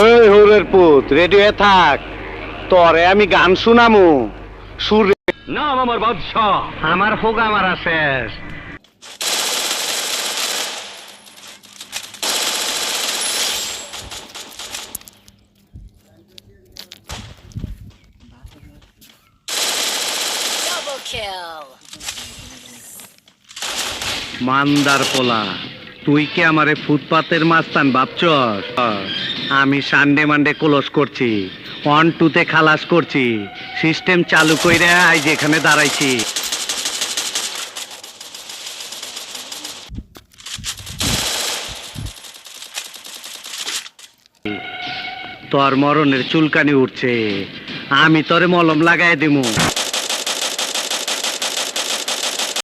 এই হরের পুত রেডি হয়ে থাক, তরে আমি গান শুনামু। সুর নাম আমার বাদশাহ, আমার হোগা মারা শেষ। Double kill. মান্দার পোলা, তুই কি আমারে ফুটপাতের মাস্তান ভাবছস? আমি সানডে মানডে ক্লোজ করছি, 1-2 খালাস করছি, সিস্টেম চালু কইরা আজ এখানে দাঁড়াইছি। তোর মরণের চুলকানি উঠছে, আমি তোরে মলম লাগাই দিমু।